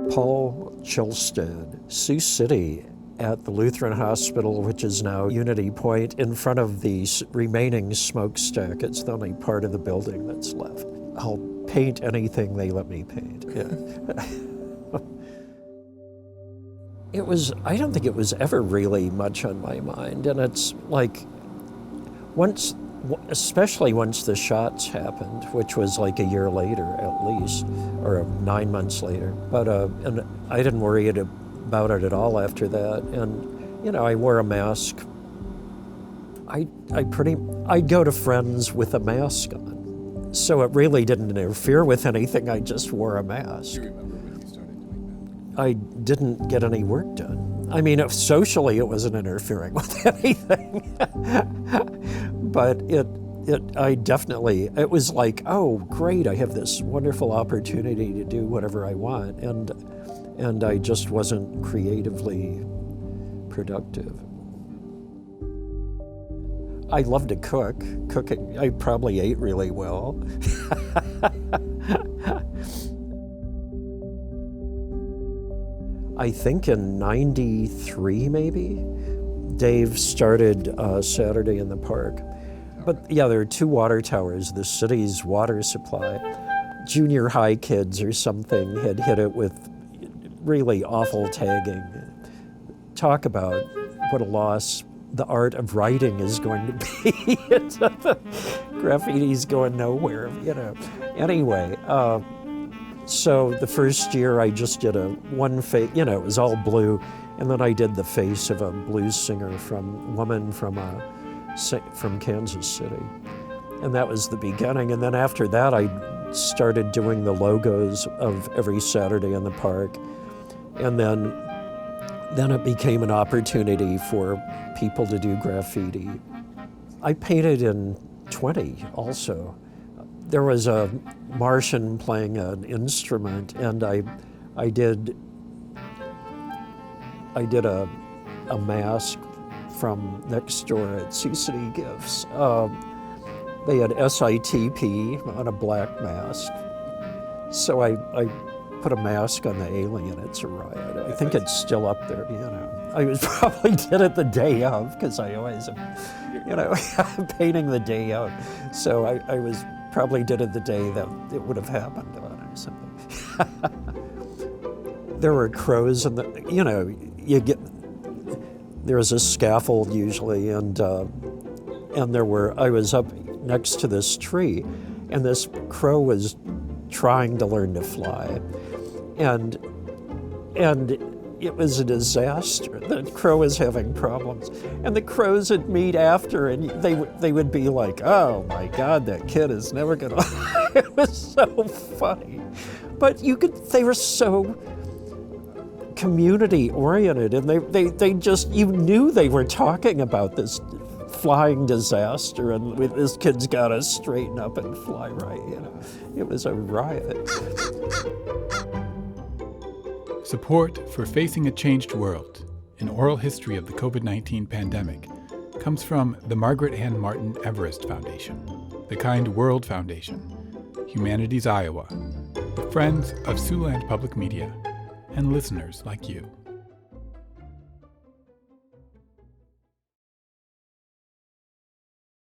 PaulChelstad, Sioux City, at the Lutheran Hospital, which is now Unity Point, in front of the remaining smokestack. It's the only part of the building that's left. I'll paint anything they let me paint. Yeah. I don't think it was ever really much on my mind. And it's like, especially once the shots happened, which was like a year later at least, or 9 months later. But and I didn't worry about it at all after that. And I wore a mask. I'd go to friends with a mask on, so it really didn't interfere with anything. I just wore a mask. Do you remember when you started doing that? I didn't get any work done. I mean, socially, it wasn't interfering with anything. But it was like, oh, great, I have this wonderful opportunity to do whatever I want. And I just wasn't creatively productive. I love to cook. Cooking, I probably ate really well. I think in '93, maybe, Dave started Saturday in the Park. But yeah, there are 2 water towers, the city's water supply. Junior high kids or something had hit it with really awful tagging. Talk about what a loss the art of writing is going to be. Graffiti's going nowhere, Anyway, so the first year I just did one face, it was all blue, and then I did the face of a blues singer woman from Kansas City. And that was the beginning. And then after that, I started doing the logos of every Saturday in the Park. And then it became an opportunity for people to do graffiti. I painted in 20 also. There was a Martian playing an instrument, and I did a mask from next door at Sioux City Gifts. They had SITP on a black mask. So I put a mask on the alien. It's a riot. I think it's still up there, I probably did it the day of, because I always am, painting the day of. So I probably did it the day that it would have happened on or something. There were crows and there was a scaffold usually, and I was up next to this tree, and this crow was trying to learn to fly, and it was a disaster. The crow was having problems, and the crows would meet after, and they would be like, "Oh my God, that kid is never gonna." It was so funny, but they were so community oriented, and they just, you knew they were talking about this flying disaster, and this kid's got to straighten up and fly right. It was a riot. Support for Facing a Changed World, an oral history of the COVID-19 pandemic, comes from the Margaret Ann Martin Everest Foundation, the Kind World Foundation, Humanities Iowa, the Friends of Siouxland Public Media, and listeners like you.